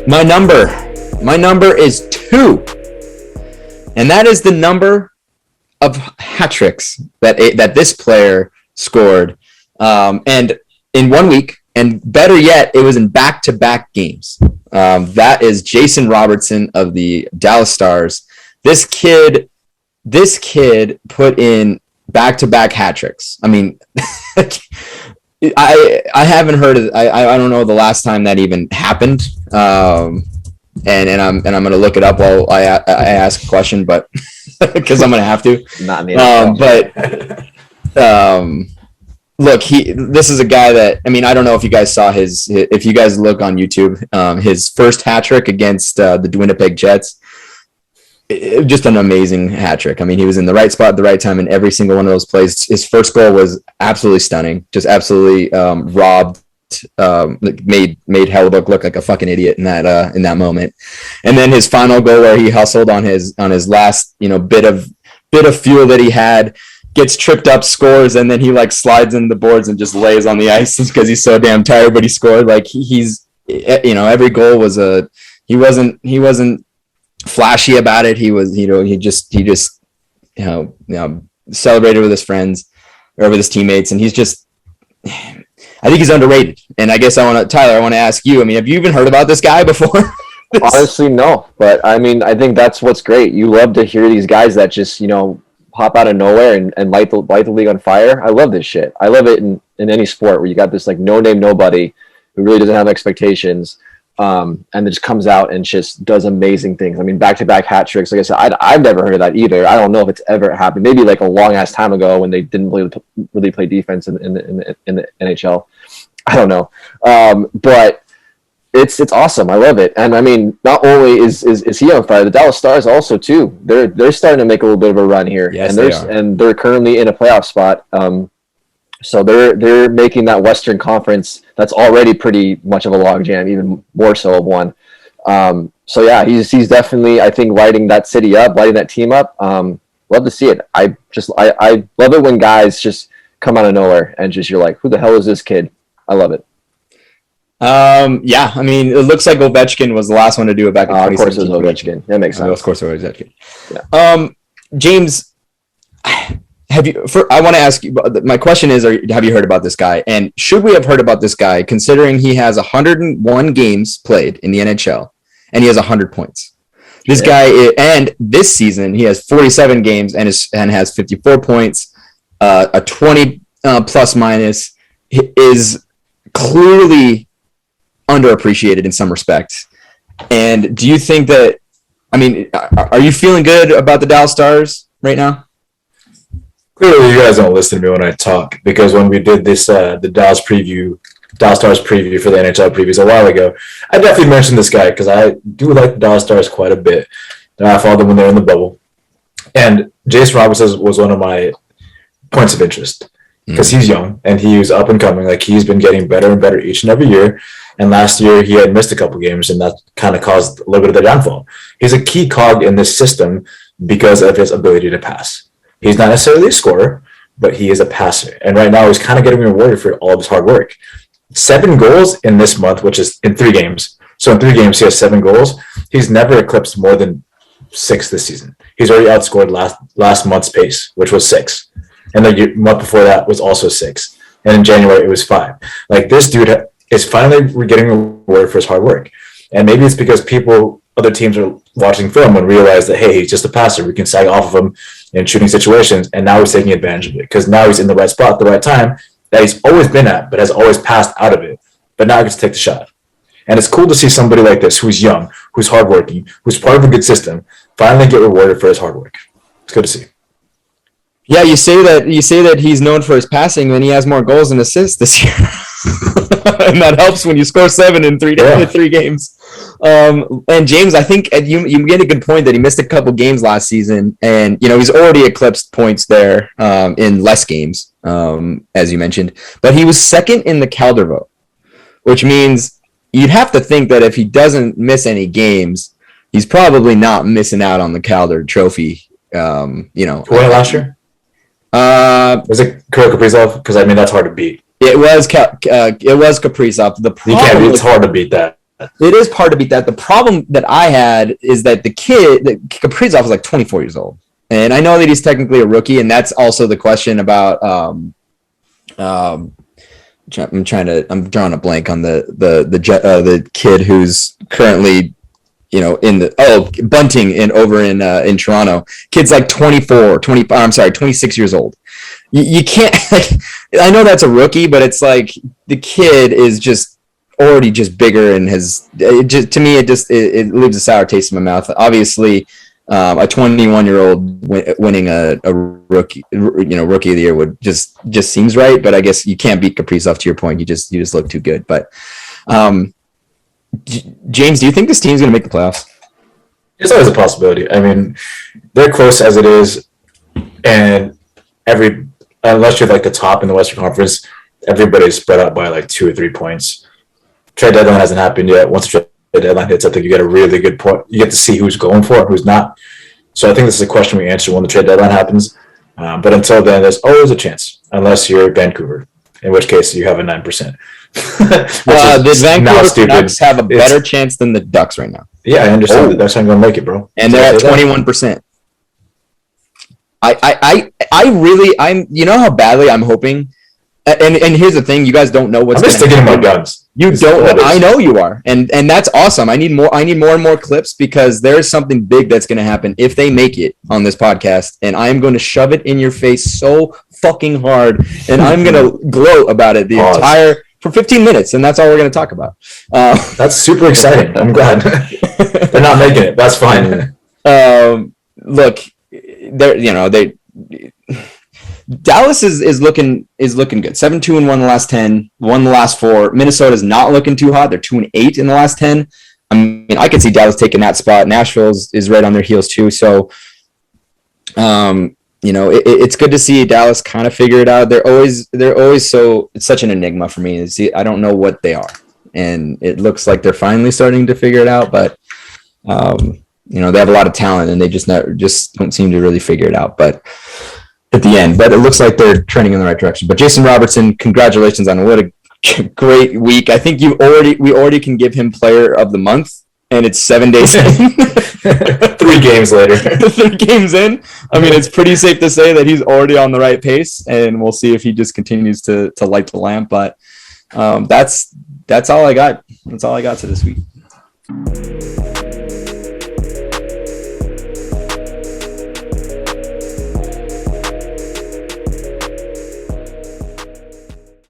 My number is 2. And that is the number of hat tricks that this player scored. And in 1 week, and better yet, it was in back-to-back games. That is Jason Robertson of the Dallas Stars. This kid put in back-to-back hat tricks. I mean, I haven't heard of. I don't know the last time that even happened. And I'm gonna look it up while I ask a question, but because I'm gonna have to. Not in the NFL. Look, this is a guy that, I mean, I don't know if you guys saw if you guys look on YouTube, his first hat trick against the Winnipeg Jets. Just an amazing hat trick. I mean, he was in the right spot at the right time in every single one of those plays. His first goal was absolutely stunning, just absolutely robbed. Made Hellebuyck look like a fucking idiot in that moment. And then his final goal, where he hustled on his last bit of fuel that he had, gets tripped up, scores, and then he like slides in the boards and just lays on the ice because he's so damn tired, but he scored. Like he's every goal was he wasn't flashy about it. He was he just celebrated with his friends or with his teammates, and he's just, I think he's underrated. And I guess Tyler, I want to ask you, I mean, have you even heard about this guy before? Honestly, no. But I mean, I think that's what's great. You love to hear these guys that just, pop out of nowhere and light the league on fire. I love this shit. I love it in any sport where you got this like no-name nobody who really doesn't have expectations, and it just comes out and just does amazing things. I mean, back-to-back hat tricks. Like I said, I've never heard of that either. I don't know if it's ever happened. Maybe like a long-ass time ago when they didn't really play defense in the NHL. I don't know. But it's awesome. I love it. And I mean, not only is he on fire, the Dallas Stars also too. They're starting to make a little bit of a run here. Yes, and they're currently in a playoff spot. So they're making that Western Conference that's already pretty much of a logjam, even more so of one. So yeah, he's definitely, I think, lighting that city up, lighting that team up. Love to see it. I love it when guys just come out of nowhere and just, you're like, who the hell is this kid? I love it. Yeah, I mean, it looks like Ovechkin was the last one to do it back in 2017. Of course it was Ovechkin. That makes sense. Of course it was Ovechkin. Yeah. James, I want to ask you, my question is, have you heard about this guy? And should we have heard about this guy, considering he has 101 games played in the NHL and he has 100 points? This guy, and this season, he has 47 games and has 54 points, a 20 plus minus, is clearly underappreciated in some respects. And do you think that, I mean, are you feeling good about the Dallas Stars right now? Clearly, you guys don't listen to me when I talk, because when we did this, the Dallas Stars preview for the NHL previews a while ago, I definitely mentioned this guy because I do like the Dallas Stars quite a bit. I followed them when they're in the bubble. And Jason Robertson was one of my points of interest because he's young and he was up and coming. Like, he's been getting better and better each and every year. And last year he had missed a couple games, and that kind of caused a little bit of the downfall. He's a key cog in this system because of his ability to pass. He's not necessarily a scorer, but he is a passer. And right now he's kind of getting rewarded for all of his hard work. 7 goals in this month, which is in 3 games. So in 3 games, he has 7 goals. He's never eclipsed more than 6 this season. He's already outscored last month's pace, which was 6. And the month before that was also 6. And in January, it was 5. Like, this dude is finally getting rewarded for his hard work. And maybe it's because other teams are watching film and realize that, hey, he's just a passer. We can sag off of him in shooting situations. And now he's taking advantage of it because now he's in the right spot at the right time that he's always been at, but has always passed out of it. But now he gets to take the shot. And it's cool to see somebody like this who's young, who's hardworking, who's part of a good system, finally get rewarded for his hard work. It's good to see. Yeah, you say that he's known for his passing, and he has more goals and assists this year. And that helps when you score 7 in 3 games. And James, I think you get a good point that he missed a couple games last season, and he's already eclipsed points there in less games, as you mentioned. But he was second in the Calder vote, which means you'd have to think that if he doesn't miss any games, he's probably not missing out on the Calder Trophy. Who won it last year? Was it Kirill Kaprizov? Because I mean, that's hard to beat. It was Kaprizov. It's hard to beat that. It is hard to beat that. The problem that I had is that Kaprizov is like 24 years old. And I know that he's technically a rookie, and that's also the question about I'm drawing a blank on the kid who's currently, Bunting over in Toronto. Kid's like 26 years old. You can't, I know that's a rookie, but it's like the kid is just already just bigger and to me it leaves a sour taste in my mouth. Obviously, a 21-year-old winning a rookie of the year would just seems right, but I guess you can't beat Kaprizov. To your point, you just look too good. But James, do you think this team's going to make the playoffs? It's always a possibility. I mean, they're close as it is, and unless you're like the top in the Western Conference, everybody's spread out by like 2 or 3 points. Trade deadline hasn't happened yet. Once the trade deadline hits, I think you get a really good point. You get to see who's going for it and who's not. So I think this is a question we answer when the trade deadline happens. But until then, there's always a chance, unless you're Vancouver, in which case you have a 9%. The Vancouver Ducks have a better chance than the Ducks right now. Yeah, I understand. The Ducks aren't going to make it, bro. And they're at 21%. I'm you know how badly I'm hoping, and here's the thing, you guys don't know what's. I'm just thinking about guns. You don't. I know you are, and that's awesome. I need more and more clips because there's something big that's going to happen if they make it on this podcast, and I am going to shove it in your face so fucking hard, and I'm going to gloat about it for 15 minutes, and that's all we're going to talk about. That's super exciting. I'm glad they're not making it. That's fine. Look, Dallas is looking good. 7-2-1 the last 10, won the last 4. Minnesota's not looking too hot. They're 2-8 in the last 10. I mean, I could see Dallas taking that spot. Nashville is right on their heels too. So, it's good to see Dallas kind of figure it out. They're always it's such an enigma for me. I don't know what they are, and it looks like they're finally starting to figure it out. But they have a lot of talent, and they just don't seem to really figure it out. But at the end, it looks like they're trending in the right direction. But Jason Robertson, congratulations on what a great week. I think we already can give him Player of the Month, and it's 7 days in. 3 games later. 3 games in. I mean, it's pretty safe to say that he's already on the right pace, and we'll see if he just continues to light the lamp. But that's all I got. That's all I got to this week.